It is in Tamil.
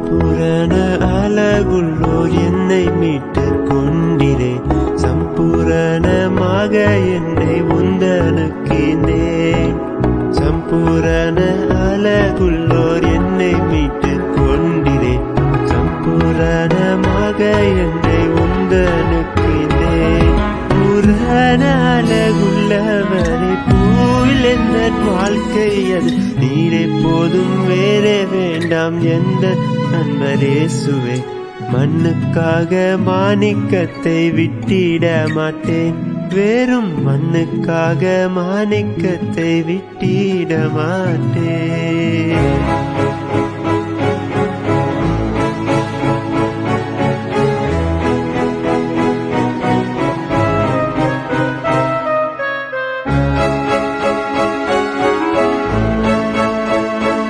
பூரண அழகுள்ளோர் என்னை மீட்டு கொண்டிரே, சம்பூரணமாக என்னை உந்தனுக்கினேன். சம்பூரண அழகுள்ளோர் என்னை மீட்டு கொண்டிரே, சம்பூரணமாக என்னை உந்தனுக்கினேன். பூரண அழகுள்ளவரை பூவில் எந்த வாழ்க்கை அது நீரே போதும், வேறே வேண்டாம் எந்த நண்பரேசுவே. மண்ணுக்காக மாணிக்கத்தை விட்டிட மாட்டேன், வேறும் மண்ணுக்காக மாணிக்கத்தை விட்டிட மாட்டேன்.